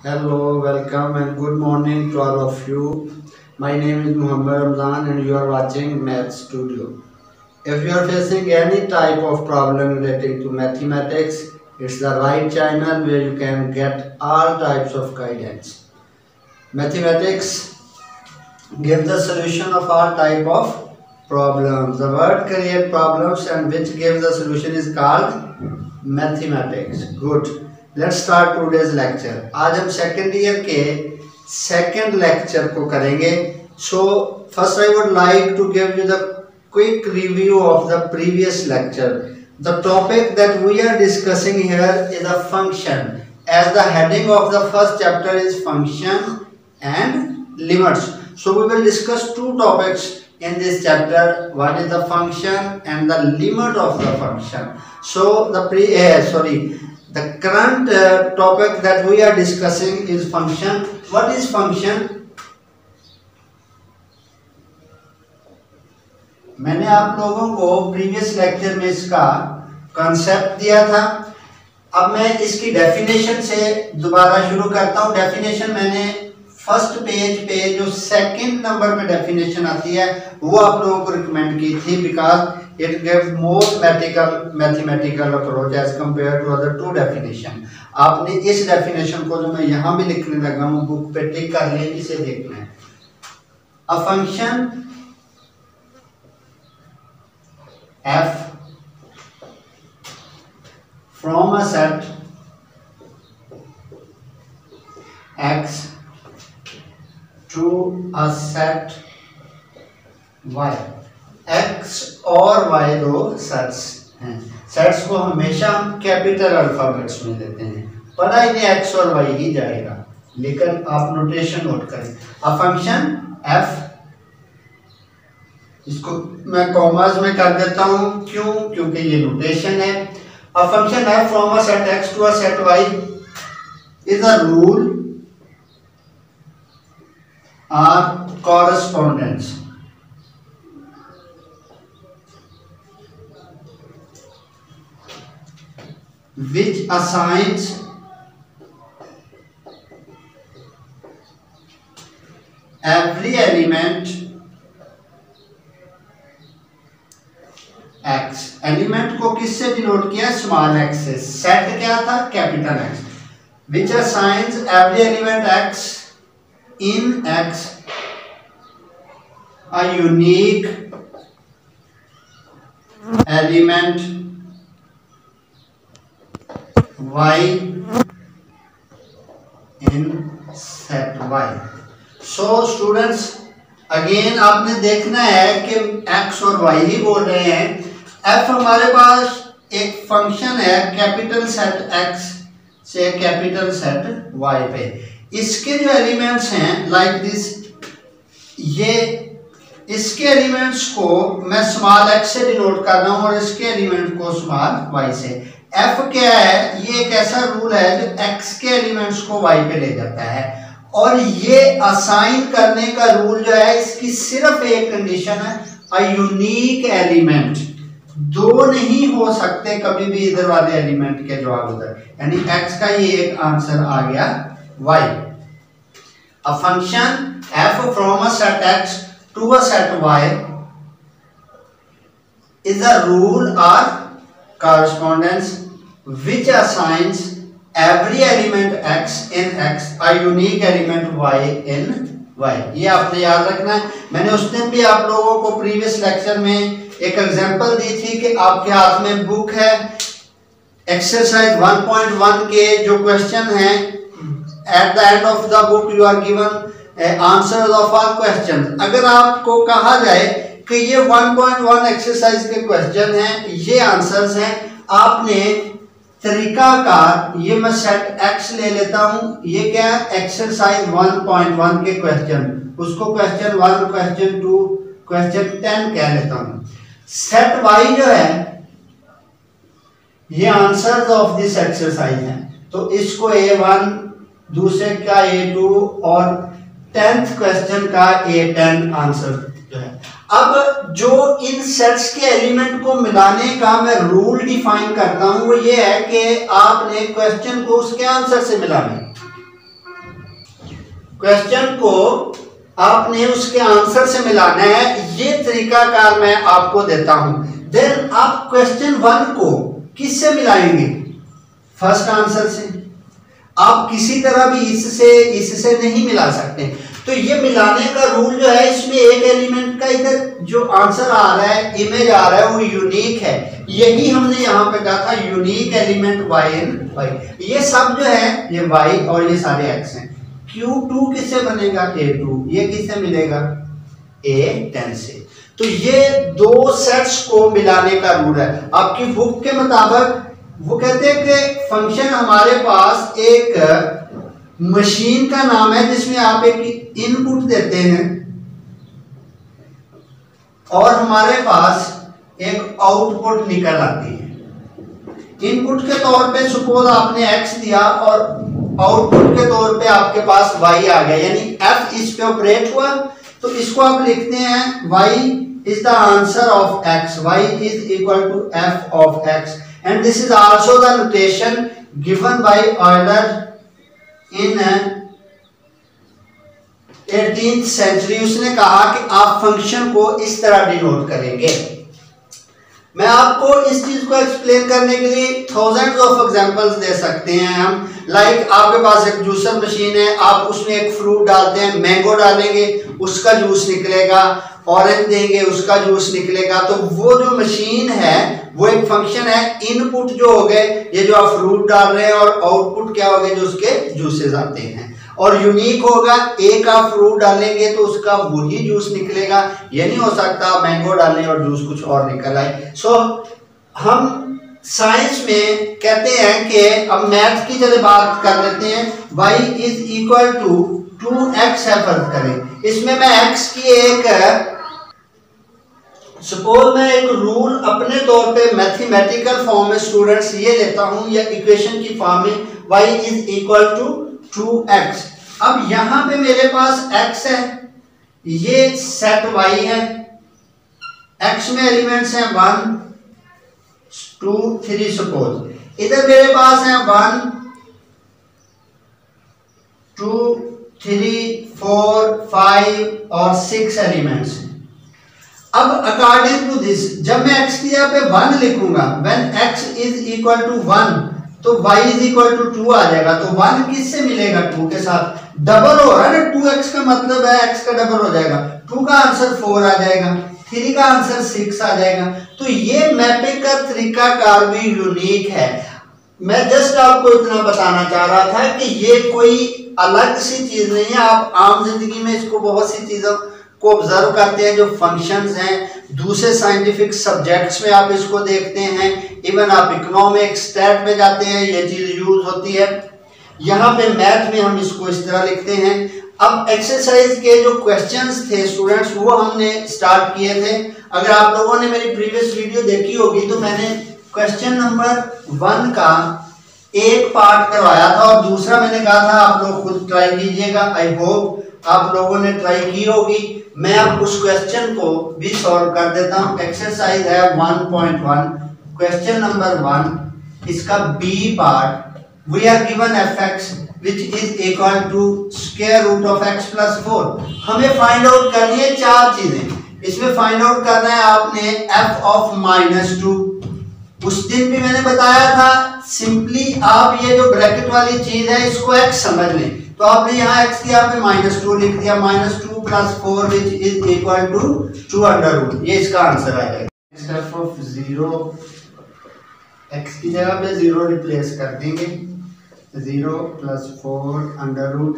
Hello, welcome and good morning to all of you. My name is Muhammad Ramzan and you are watching Math Studio. If you are facing any type of problem relating to mathematics, it's the right channel where you can get all types of guidance. Mathematics gives the solution of all type of problems. The word create problems and which gives the solution is called mathematics. Good. Let's start today's lecture. आज हम second year के second lecture को करेंगे। So first I would like to give you the quick review of the previous lecture. The topic that we are discussing here is a function, as the heading of the first chapter is function and limits. So we will discuss two topics in this chapter. One is the function and the limit of the function. So the current topic that we are discussing is function. What is function? मैंने आप लोगों को previous lecture में इसका concept दिया था। अब मैं इसकी डेफिनेशन से दोबारा शुरू करता हूँ। डेफिनेशन मैंने फर्स्ट पेज पे जो सेकंड नंबर पे डेफिनेशन आती है वो आप लोगों को रिकमेंड की थी, because it gives more mathematical approach as compare to other two definition. आपने इस डेफिनेशन को जो मैं यहाँ भी लिखने लगा हूँ बुक पे टिक कर लें, इसे देखना है। A function F from a set X to a set y, x और y दो सेट्स हैं। सेट्स को हमेशा हम कैपिटल अल्फाबेट्स में देते हैं, पढ़ा इन्हें x और y ही जाएगा, लेकिन आप नोटेशन नोट करें। अ फंक्शन f, इसको मैं कॉमास में कर देता हूं, क्यों? क्योंकि ये नोटेशन है। A function f from a set x to a set y is a rule or correspondence which assigns every element x। Element को किससे डिनोट किया? स्मॉल x से। सेट क्या था? Capital X। which assigns every element x in X a unique element y in set y। So students, again आपने देखना है कि x और y ही बोल रहे हैं। f हमारे पास एक फंक्शन है कैपिटल सेट x से कैपिटल सेट y पे। इसके जो एलिमेंट्स हैं लाइक दिस, ये इसके एलिमेंट्स को मैं स्मॉल x से डिनोट कर रहा हूं और इसके एलिमेंट को स्मॉल y से। f क्या है? ये एक ऐसा रूल है जो x के एलिमेंट्स को y पे ले जाता है, और ये असाइन करने का रूल जो है इसकी सिर्फ एक कंडीशन है, अ यूनिक एलिमेंट। दो नहीं हो सकते कभी भी इधर वाले एलिमेंट के जवाब उधर, यानी x का ये एक आंसर आ गया y। A function f from a set x to a set y is a rule or correspondence which assigns every element x in x a unique element y in y। ये आपने याद रखना है। मैंने उस दिन भी आप लोगों को प्रीवियस लेक्चर में एक एग्जांपल दी थी कि आपके हाथ में बुक है, एक्सरसाइज 1.1 के जो क्वेश्चन हैं, at the end of the book you are given answers of all questions। अगर आपको कहा जाए कि ये 1.1 एक्सरसाइज के क्वेश्चन हैं, ये आंसर्स हैं, आपने तरीकाकार, ये मैं सेट x ले लेता हूं, ये क्या है? एक्सरसाइज 1.1 के क्वेश्चन, उसको क्वेश्चन 1, क्वेश्चन 2, क्वेश्चन 10 कह लेता हूं। सेट y जो है ये आंसर्स ऑफ दिस एक्सरसाइज है, तो इसको A1, दूसरे का A2 और 10th क्वेश्चन का A10 आंसर जो है। अब जो इन सेट्स के एलिमेंट को मिलाने का मैं रूल डिफाइन करता हूं वो ये है कि आपने क्वेश्चन को उसके आंसर से मिलाना है। क्वेश्चन को आपने उसके आंसर से मिलाना है, ये तरीकाकार मैं आपको देता हूं। देन आप क्वेश्चन 1 को किससे मिलाएंगे? फर्स्ट आंसर से। आप किसी तरह भी इससे नहीं मिला सकते। तो ये मिलाने का रूल जो है, इसमें एक एलिमेंट का इधर जो आंसर आ रहा है, इमेज आ रहा है, वो यूनिक है। यही हमने यहाँ पे कहा था, यूनिक एलिमेंट y इन y। ये सब जो है ये y और ये सारे x हैं। Q2 किससे बनेगा? A2। ये किससे मिलेगा? A10 से। तो ये दो सेट्स को मिलाने का रूल है। आपकी बुक के मुताबिक वो कहते हैं कि फंक्शन हमारे पास एक मशीन का नाम है जिसमें आप एक इनपुट देते हैं और हमारे पास एक आउटपुट निकल आती है। इनपुट के तौर पे सपोज आपने x दिया और आउटपुट के तौर पे आपके पास y आ गया, यानी f इस पे ऑपरेट हुआ। तो इसको आप लिखते हैं y is the answer of x, y is equal to f of x, and this is also the notation given by Euler in 18th century। उसने कहा कि आप फंक्शन को इस तरह डिनोट करेंगे। मैं आपको इस चीज को एक्सप्लेन करने के लिए थाउजेंड्स ऑफ एग्जांपल्स दे सकते हैं हम। लाइक आपके पास एक जूसर मशीन है, आप उसमें एक फ्रूट डालते हैं, मैंगो डालेंगे उसका जूस निकलेगा, ऑरेंज देंगे उसका जूस निकलेगा। तो वो जो मशीन है वो एक फंक्शन है। इनपुट जो हो गए ये जो आप फ्रूट डाल रहे हैं, और आउटपुट क्या हो गए जो उसके जूसेस आते हैं। और यूनिक होगा, एक आप फ्रूट डालेंगे तो उसका वही जूस निकलेगा। ये नहीं हो सकता मैंगो डालें और जूस कुछ और निकल आए। सो हम साइंस में कहते हैं कि अब मैथ की जगह बात कर लेते हैं। y is equal to 2x है, फर्ज करें। इसमें मैं x की एक सपोज मैं एक रूल अपने तौर पे मैथमेटिकल फॉर्म में स्टूडेंट्स ये लेता हूं, या इक्वेशन की फॉर्म में y is equal to 2x। अब यहां पे मेरे पास x है, ये सेट y है, x में एलिमेंट्स हैं 1 2 3 सपोज। इधर मेरे पास है 1 2 3 4 5 और 6 एलिमेंट्स। अब अकॉर्डिंग टू दिस जब मैं x की जगह पे 1 लिखूंगा, when x is equal to 1 तो y इज इक्वल टू 2 आ जाएगा। तो 1 किससे मिलेगा? 2 के साथ। डबल हो रहा है ना, 2x का मतलब है x का डबल हो जाएगा। 2 का आंसर 4 आ जाएगा, 3 का आंसर 6 आ जाएगा। तो ये मैपिंग का तरीकाकार भी यूनिक है। मैं जस्ट आपको इतना बताना चाह रहा था कि ये कोई अलग सी चीज नहीं है। आप आम जिंदगी में इसको बहुत सी चीजों को ऑब्जर्व करते हैं जो फंक्शंस हैं, दूसरे साइंटिफिक सब्जेक्ट्स में आप इसको देखते हैं, इवन आप इकोनॉमिक्स स्टैट में जाते हैं ये चीज यूज होती है। यहाँ पे मैथ में हम इसको इस तरह लिखते हैं। अब एक्सरसाइज के जो क्वेश्चंस थे स्टूडेंट्स वो हमने स्टार्ट किए थे। अगर आप लोगों ने मेरी प्रीवियस वीडियो देखी होगी तो मैंने क्वेश्चन नंबर 1 का एक पार्ट करवाया था और दूसरा मैंने कहा था आप लोग खुद ट्राई कीजिएगा। आई होप आप लोगों ने ट्राई की होगी। मैं अब उस क्वेश्चन को भी सॉल्व कर देता हूं। एक्सरसाइज है 1.1 क्वेश्चन नंबर 1, इसका B part. We are given fx which is equal to square root of x plus 4। हमें फाइंड आउट करनी है 4 चीजें। इसमें फाइंड आउट करना है आपने f of -2। उस दिन भी मैंने बताया था सिंपली आप ये जो ब्रैकेट वाली चीज है इसको x समझ लें। तो आपने यहाँ x की आपने -2 लिख दिया, -2 plus 4 which is equal to 2 under root। ये इसका आंसर आ जाएगा। f of 0 x की जगह पे 0 रिप्लेस कर देंगे, 0 plus 4 under root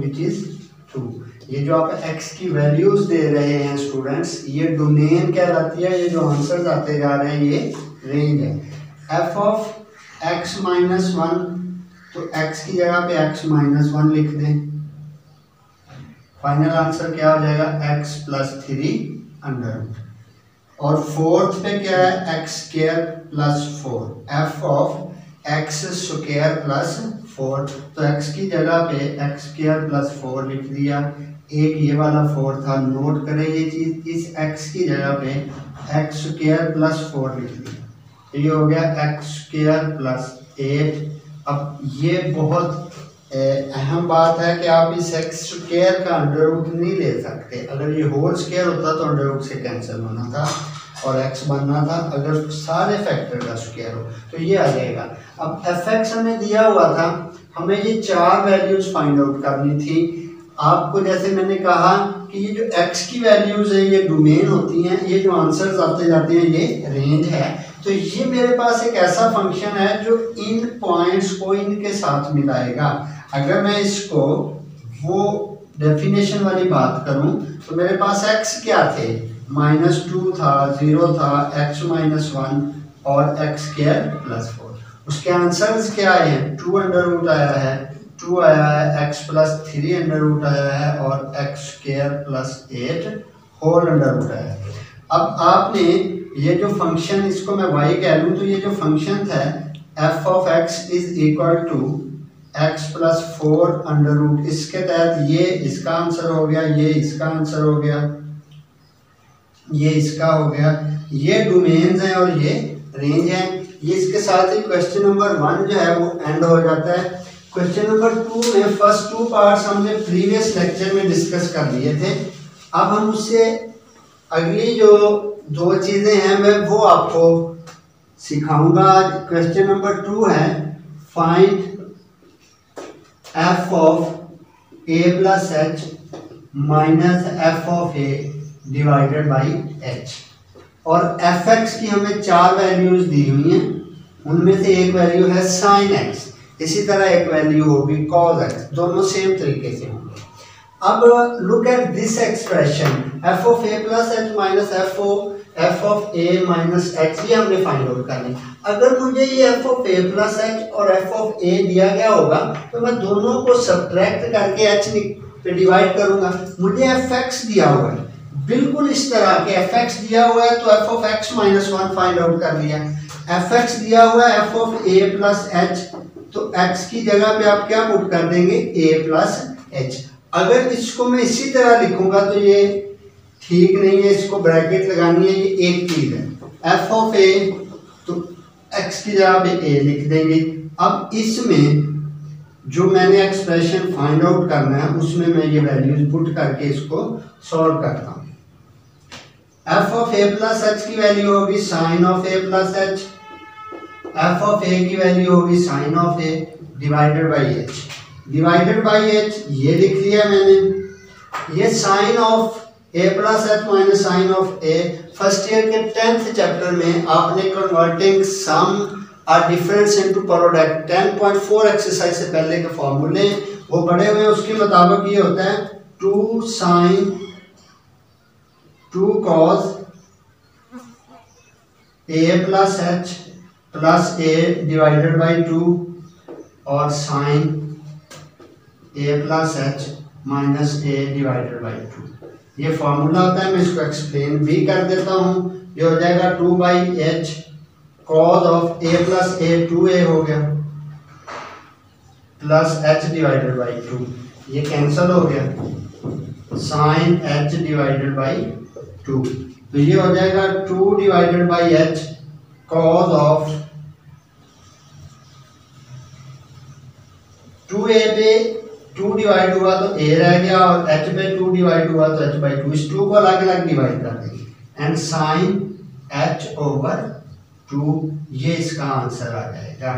which is 2। ये जो आप x की वैल्यूज दे रहे हैं स्टूडेंट्स, ये डोमेन कहलाती है। ये जो आंसर आते जा रहे हैं ये रेंज है। f of x minus 1 तो x की जगह पे x minus 1 लिख दें। फाइनल आंसर क्या हो जाएगा? x plus 3 under root। और फोर्थ पे क्या है? x square plus 4। f of x square plus 4 तो x की जगह पे x square plus 4 लिख दिया। एक ये वाला 4 था, नोट करें ये चीज। इस x की जगह पे x square plus 4 लिख दिया। ये हो गया x square plus 8। अब ये बहुत अहम बात है कि आप इस एक्स स्क्वायर का अंडर रूट नहीं ले सकते। अगर ये होल स्क्वायर होता तो अंडर रूट से कैंसिल होना था और एक्स बनना था। अगर सारे फैक्टर का स्क्वायर हो तो ये आ जाएगा। अब एफ एक्स हमें दिया हुआ था, हमें ये 4 वैल्यूज फाइंड आउट करनी थी। आपको जैसे मैंने कहा कि ये जो एक्स की वैल्यूज है ये डोमेन होती हैं, ये जो आंसर्स आते जाते हैं ये रेंज है। तो ये मेरे पास एक ऐसा फंक्शन है जो इन पॉइंट्स को इनके साथ मिलाएगा। अगर मैं इसको वो डेफिनेशन वाली बात करूं तो मेरे पास x क्या थे, -2 था, 0 था, x -1 और x स्क्वायर +4। उसके आंसर्स क्या आए हैं, 2 अंडर रूट आया है, 2 आया है, x +3 अंडर रूट आया है और x square +8 whole under root आया है। अब आपने ये जो फंक्शन, इसको मैं y कह लूँ तो ये जो फंक्शन था f of x is equal to x +4 under root, इसके तहत ये इसका आंसर हो गया, ये इसका आंसर हो गया, ये इसका हो गया। ये डोमेन्स हैं और ये रेंज है। ये इसके साथ ही क्वेश्चन नंबर 1 जो है वो एंड हो जाता है। क्वेश्चन नंबर 2 में फर्स्ट 2 पार्ट्स हमने प्रीवियस लेक्चर में डिस्कस कर लिए थे। अब हम उससे अगली जो 2 चीज़ें हैं मैं वो आपको सिखाऊंगा। क्वेश्चन नंबर 2 है find f of a plus h minus f of a divided by h। और एफ एक्स की हमें 4 वैल्यूज दी हुई हैं, उनमें से एक वैल्यू है साइन एक्स, इसी तरह एक वैल्यू होगी कॉस एक्स, दोनों सेम तरीके से होंगे। अब look at this expression F of A plus H minus F of A minus x, ये हमने फाइंड आउट करनी। अगर मुझे ये F of A plus H और एफ ऑफ ए दिया गया होगा तो मैं दोनों को सब्ट्रैक्ट करके एच पे डिवाइड करूंगा। मुझे एफ एक्स दिया हुआ है, बिल्कुल इस तरह के एफ एक्स दिया हुआ है तो F of x -1 find out कर लिया। एफ एक्स दिया हुआ है F of A plus H, तो एक्स की जगह पे आप क्या पुट कर देंगे, ए प्लस एच। अगर इसको मैं इसी तरह लिखूंगा तो ये ठीक नहीं है, इसको ब्रैकेट लगानी है, ये एक चीज है। एफ ऑफ ए तो एक्स की जगह पे ए लिख देंगे। अब इसमें जो मैंने एक्सप्रेशन फाइंड आउट करना है उसमें मैं ये वैल्यूज पुट करके इसको सॉल्व करता हूँ। F of A plus H की वैल्यू होगी sine of A plus H, F of A की वैल्यू होगी sine of A divided by H. Divided by H ये लिख लिया मैंने। ये sine of A plus H minus sine of A, first year के 10th चैप्टर में आपने कन्वर्टिंग सम और डिफरेंस इनटू प्रोडक्ट 10.4 एक्सरसाइज से पहले के फॉर्मूले वो पढ़े हुए हैं। उसके मुताबिक ये होता है 2 sine 2 cos A plus H plus A divided by 2 और sine A plus H minus A divided by 2। ये फॉर्मूला होता है, मैं इसको एक्सप्लेन भी कर देता हूँ। ये हो जाएगा 2/h cos of A plus A 2a हो गया प्लस h डिवाइडेड बाई 2, ये कैंसिल हो गया, साइन h डिवाइडेड बाई 2। तो ये हो जाएगा 2 divided by h cos of 2a पे 2 डिवाइड हुआ तो a रह गया और h पे 2 डिवाइड हुआ तो h/2, इस 2 को अलग अलग डिवाइड कर देंगे एंड साइन h ओवर 2, ये इसका आंसर आ जाएगा।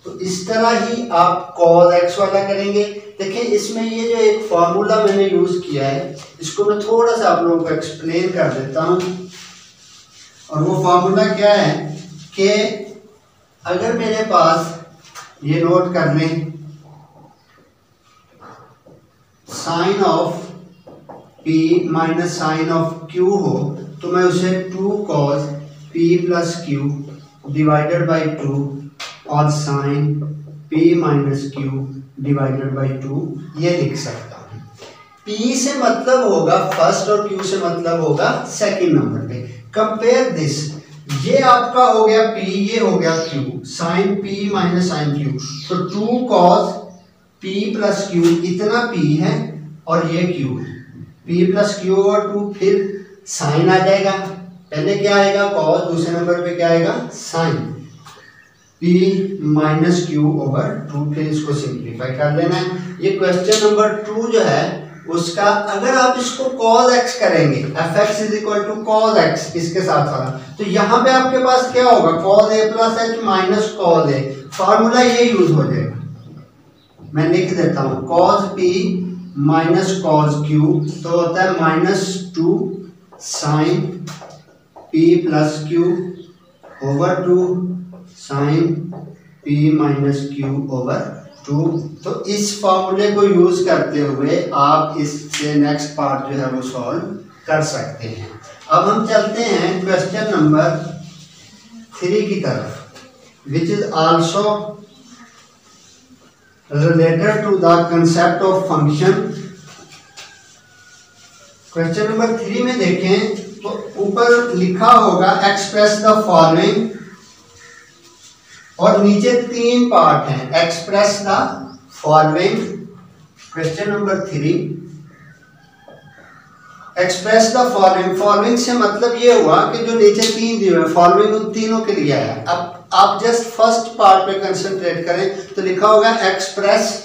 तो इस तरह ही आप cos x वाला करेंगे। देखिए इसमें ये जो एक फॉर्मूला मैंने यूज किया है इसको मैं थोड़ा सा आप लोगों को एक्सप्लेन कर देता हूँ। और वो फॉर्मूला क्या है कि अगर मेरे पास, ये नोट कर लें, sine of p minus sine of q हो तो मैं उसे 2 cos p plus q divided by 2 और sine p minus q divided by 2 ये लिख सकता हूँ। p से मतलब होगा फर्स्ट और q से मतलब होगा सेकंड नंबर पे। कंपेयर दिस, ये आपका हो गया p, ये हो गया q, sine p minus sine q, तो 2 cos p प्लस q, इतना p है और ये q है, p प्लस q और 2, फिर साइन आ जाएगा, पहले क्या आएगा cos, दूसरे नंबर पे क्या आएगा sine. P minus Q over 2, फिर इसको सिंप्लीफाई कर लेना है। ये क्वेश्चन नंबर 2 जो है उसका, अगर आप इसको cos x करेंगे, fx is equal to cos x इसके साथ वाला, तो यहाँ पे आपके पास क्या होगा, cos a plus h minus cos a, formula ये यूज हो जाएगा। मैं लिख देता हूँ cos p minus cos q, तो होता है -2 sin p plus q over 2 sin p minus q over 2। तो इस फॉर्मूले को यूज करते हुए आप इससे नेक्स्ट पार्ट जो है वो सॉल्व कर सकते हैं। अब हम चलते हैं क्वेश्चन नंबर 3 की तरफ, which is also related to the concept of function. Question number 3 में देखें तो ऊपर लिखा होगा एक्सप्रेस द फॉलोइंग, और नीचे 3 पार्ट हैं, express the following. Question number 3, express the following. Following से मतलब ये हुआ कि जो नीचे 3 दिए हुए फॉलोइंग उन तीनों के लिए आया। अब आप जस्ट फर्स्ट पार्ट पे कंसंट्रेट करें तो लिखा होगा express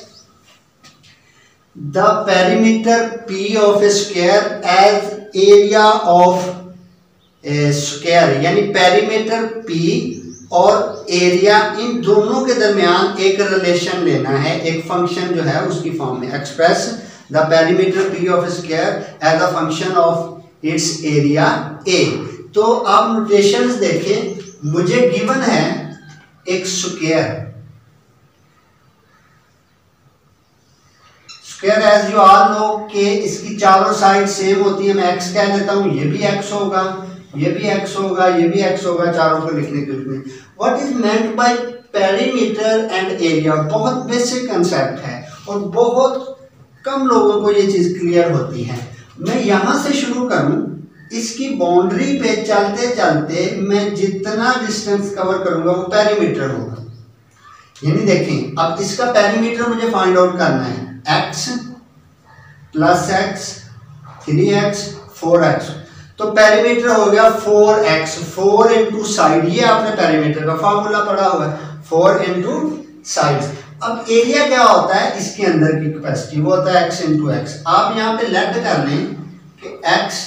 the perimeter P of a square as area of a square, यानी पेरीमीटर P और एरिया, इन दोनों के दरमियान एक रिलेशन लेना है, एक फंक्शन जो है उसकी फॉर्म में। Express the perimeter P of square as a function of its area A। तो आप नोटेशंस देखें, मुझे गिवन है एक square, square as you all know कि इसकी चारों साइड सेम होती है। मैं x कह देता हूं, ये भी x होगा, ये भी x होगा, ये भी x होगा, चारों को लिखने के लिए। What is meant by perimeter and area, बहुत बेसिक कंसेप्ट है और बहुत कम लोगों को ये चीज क्लियर होती है। मैं यहां से शुरू करूं, इसकी बाउंड्री पे चलते चलते मैं जितना डिस्टेंस कवर करूंगा वो पेरीमीटर होगा। यानी देखें, अब इसका पेरीमीटर मुझे फाइंड आउट करना है, x plus x 3x 4x, तो पेरीमीटर हो गया 4x, 4 इंटू साइड, ये आपने पेरीमीटर का फॉर्मूला पढ़ा हुआ है, 4 इंटू साइड। अब एरिया क्या होता है, इसके अंदर की कैपेसिटी, वो होता है x इंटू एक्स। आप यहाँ पे लेट कर लें कि x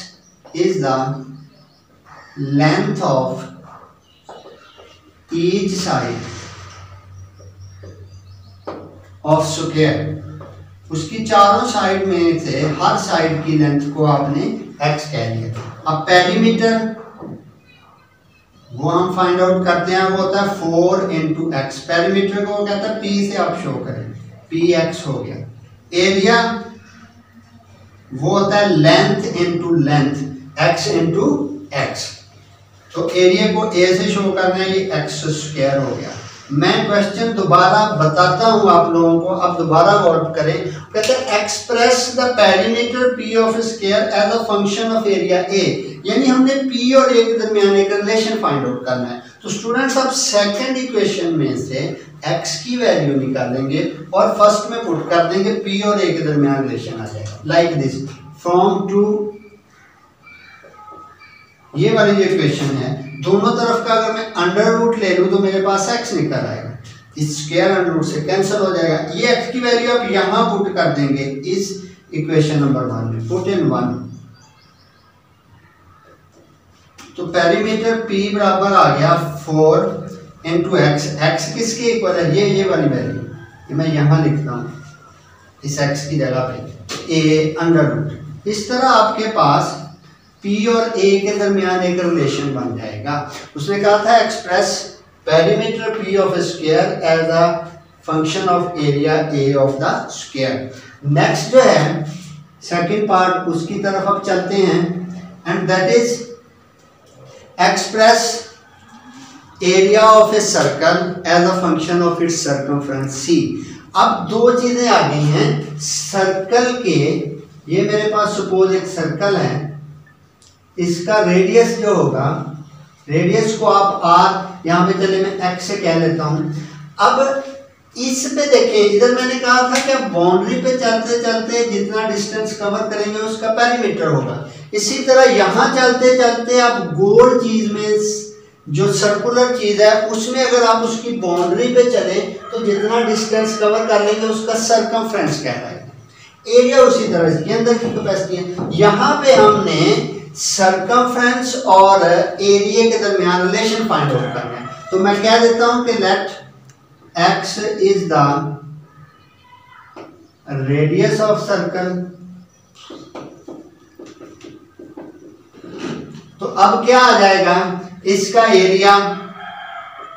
is the length of each side of square, उसकी चारों साइड में से हर साइड की लेंथ को आपने x कह लिया। अब पेरीमीटर वो हम फाइंड आउट करते हैं, वो होता है 4 इंटू एक्स। पेरीमीटर को कहता है p से आप शो करें, px हो गया। एरिया वो होता है length into length, x into x. तो एरिया को a से शो करना है, ये x स्क्वायर हो गया। मैं क्वेश्चन दोबारा बताता हूं आप लोगों को, अब दोबारा गौर करें। कहते हैं express the perimeter P of square as a function of area A, यानी हमने P और A के दरमियान एक रिलेशन फाइंड आउट करना है। तो स्टूडेंट्स, आप सेकंड इक्वेशन में से x की वैल्यू निकालेंगे और फर्स्ट में पुट कर देंगे, P और A के दरमियान रिलेशन आ जाएगा लाइक दिस। फ्रॉम टू, ये वाली जो इक्वेशन है, दोनों तरफ का अगर मैं अंडर रूट ले लूं तो मेरे पास x निकल आएगा, इस स्क्वायर अंडर रूट से कैंसिल हो जाएगा। ये x की वैल्यू आप यहां पुट कर देंगे इस इक्वेशन नंबर 1 में, पुट इन 1। तो पेरीमीटर P बराबर आ गया 4 इंटू एक्स। एक्स किसके इक्वल है, ये वाली वैल्यू, ये मैं यहां लिखता हूं इस x की जगह पे a अंडर रूट। इस तरह आपके पास P और A के दरमियान एक रिलेशन बन जाएगा। उसने कहा था express perimeter P of square as a function of area A of the square. Next जो है सेकंड पार्ट, उसकी तरफ अब चलते हैं, and that is express area of a circle as a function of its circumference C। अब दो चीजें आ गई हैं सर्कल के, ये मेरे पास सपोज एक सर्कल है, इसका रेडियस जो होगा, रेडियस को आप r, यहाँ पे चले मैं x से कह लेता हूं। अब इस पे देखें, इधर मैंने कहा था कि आप बाउंड्री पे चलते चलते जितना डिस्टेंस कवर करेंगे उसका पेरीमीटर होगा। इसी तरह यहाँ चलते चलते आप गोल चीज में जो सर्कुलर चीज है उसमें अगर आप उसकी बाउंड्री पे चले तो जितना डिस्टेंस कवर कर लेंगे उसका सरकमफ्रेंस कहलाएगा। एरिया उसी तरह से, ये अंदर की कैपेसिटी है। यहाँ पे हमने सरकमफ्रेंस और एरिया के दरमियान रिलेशन फाइंड आउट करना है। तो मैं कह देता हूं कि let x is the radius of circle. तो अब क्या आ जाएगा, इसका एरिया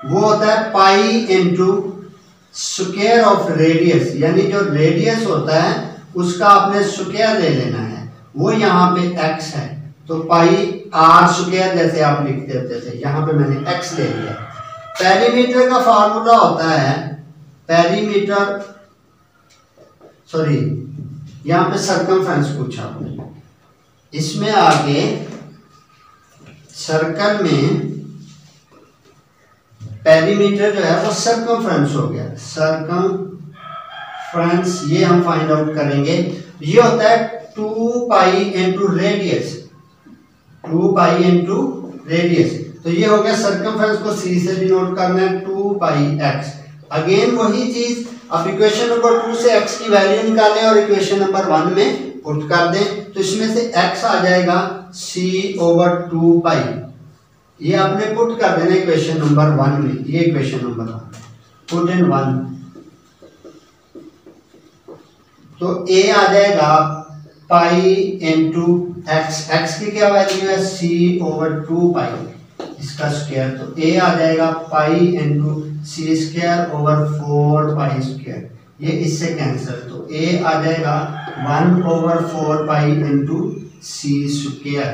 वो होता है pi into square of radius, यानी जो रेडियस होता है उसका आपने स्क्वायर ले लेना है, वो यहाँ पे x है। तो पाई r स्क्वायर जैसे आप लिखते होते थे, यहाँ पे मैंने x ले लिया। पेरीमीटर का फार्मूला होता है पेरीमीटर, सॉरी यहाँ पे सरकमफ्रेंस पूछा आपने, इसमें आगे सर्कल में पेरीमीटर जो है वो सरकमफ्रेंस हो गया। सरकमफ्रेंस ये हम फाइंड आउट करेंगे, ये होता है 2 pi into radius, 2 pi into radius. तो ये हो गया सरकमफ्रेंस को c से डिनोट करना है 2 पाई x। अगेन वही चीज, अब इक्वेशन नंबर 2 से x की वैल्यू निकालें और इक्वेशन नंबर 1 में पुट कर दें, तो इसमें से x आ जाएगा c ओवर 2 पाई। ये आपने पुट कर देना इक्वेशन नंबर 1 में, ये इक्वेशन नंबर 1 पुट इन 1। तो a आ जाएगा पाई इंटू x, x की क्या वैल्यू है c ओवर 2 पाई, इसका स्क्वायर। तो a आ जाएगा पाई इंटू सी स्क्वायर ओवर 4 पाई स्क्वायर, ये इससे कैंसिल। तो a आ जाएगा 1 ओवर 4 पाई इंटू सी स्क्वायर,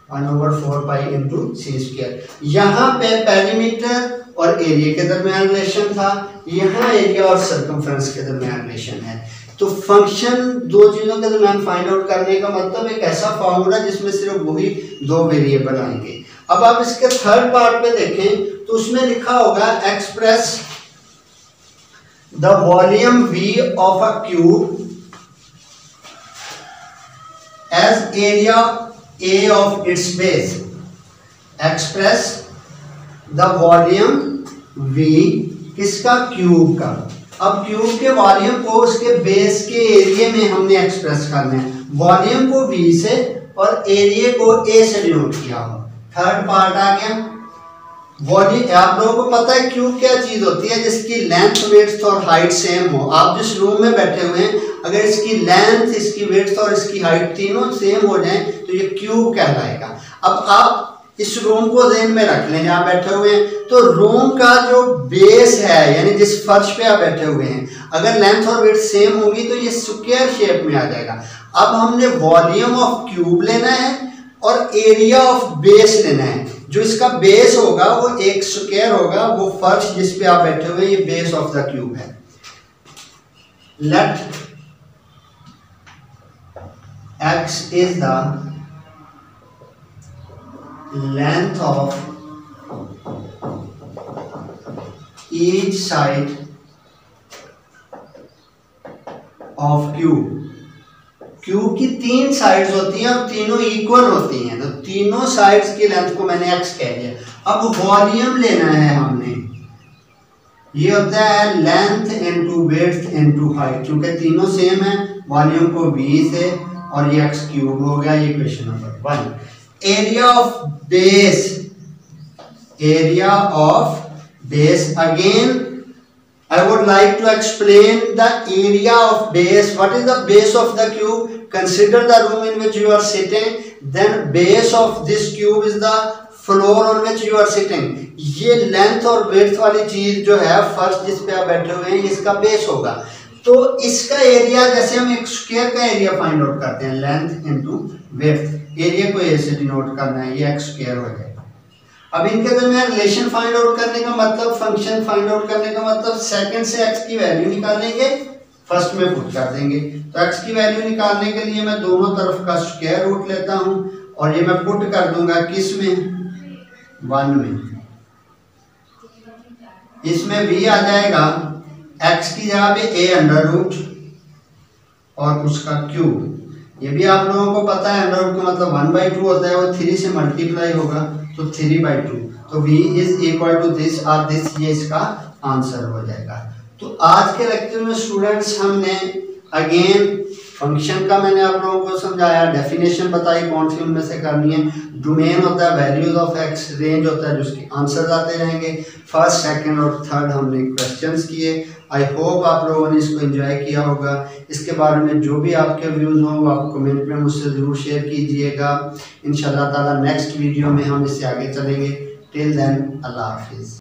1 ओवर 4 पाई इंटू सी स्क्वायर। यहाँ पे पेरीमीटर और एरिया के दरमियान रिलेशन था, यहाँ एरिया और सर्कमफ्रेंस के दरमियान रिलेशन है। तो फंक्शन दो चीजों के दरमियान फाइंड आउट करने का मतलब एक ऐसा फॉर्मूला जिसमें सिर्फ वही दो वेरिएबल आएंगे। अब आप इसके थर्ड पार्ट पे देखें तो उसमें लिखा होगा express the volume V of a cube as area A of its base. Express the volume V किसका, क्यूब का। अब क्यूब के वॉल्यूम को उसके बेस के एरिया में हमने एक्सप्रेस करना है। वॉल्यूम को V से और एरिया को A से डिनोट किया हो। थर्ड पार्ट आ गया वॉल्यूम। आप लोगों को पता है क्यूब क्या चीज होती है, जिसकी लेंथ, विड्थ और हाइट सेम हो। आप जिस रूम में बैठे हुए हैं, अगर इसकी लेंथ, इसकी विड्थ और इसकी हाइट तीनों सेम हो जाएं तो ये क्यूब कहलाएगा। अब आप इस रूम को ध्यान में रख लें, जहाँ बैठे हुए हैं, तो रूम का जो बेस है, यानी जिस फर्श पे आप बैठे हुए हैं, अगर लेंथ और विड्थ सेम होगी तो ये स्क्वायर शेप में आ जाएगा। अब हमने वॉल्यूम ऑफ क्यूब लेना है और एरिया ऑफ बेस लेना है। जो इसका बेस होगा वो एक स्क्वायर होगा, वो फर्श जिस पे आप बैठे हुए हैं, ये बेस ऑफ द क्यूब है। Let x is the length of each side of cube। क्यूब की 3 साइड्स होती हैं और तीनों इक्वल होती हैं, तो तीनों साइड्स की लेंथ को मैंने x कह दिया। अब वॉल्यूम लेना है हमने, ये होता है length into width into height. क्योंकि तीनों सेम है, वॉल्यूम को v से और ये x क्यूब हो गया, ये question number 1। Area of base, area of base, again I would like to explain the area of base. What is the base of the cube? Consider the room in which you are sitting. Then base of this cube is the floor on which you are sitting. ये length और width वाली चीज जो है, फर्श जिस पे आप बैठे हुए हैं, इसका बेस होगा। तो इसका एरिया, जैसे हम एक स्क्वायर का एरिया फाइंड आउट करते हैं, लेंथ इनटू विड्थ, एरिया को ए से डिनोट करना है, ये x स्क्वायर हो जाएगा। अब इनके दरमियान रिलेशन फाइंड आउट करने का मतलब, फंक्शन फाइंड आउट करने का मतलब, सेकंड से x की वैल्यू निकालेंगे, फर्स्ट में पुट कर देंगे। तो x की वैल्यू निकालने के लिए मैं दोनों तरफ का स्क्वायर रूट लेता हूं और ये मैं पुट कर दूंगा किस में, 1 में। इसमें v आ जाएगा x की जगह पे a अंडर रूट और उसका क्यूब। ये भी आप लोगों को पता है, अंडर रूट का मतलब 1/2 होता है, वो 3 से मल्टीप्लाई होगा, तो 3/2, तो v is equal to this और दिस, ये इसका आंसर हो जाएगा। तो आज के लेक्चर में स्टूडेंट्स हमने अगेन फंक्शन का मैंने आप लोगों को समझाया, डेफिनेशन बताई कौन सी उनमें से करनी है, डोमेन होता है वैल्यूज ऑफ एक्स, रेंज होता है जिसके आंसर आते रहेंगे, फर्स्ट सेकंड और थर्ड हमने क्वेश्चंस किए। आई होप आप लोगों ने इसको एंजॉय किया होगा। इसके बारे में जो भी आपके व्यूज़ हों वो आप कमेंट में मुझसे ज़रूर शेयर कीजिएगा। इंशाल्लाह ताला नेक्स्ट वीडियो में हम इससे आगे चलेंगे। टिल देन अल्लाह हाफिज़।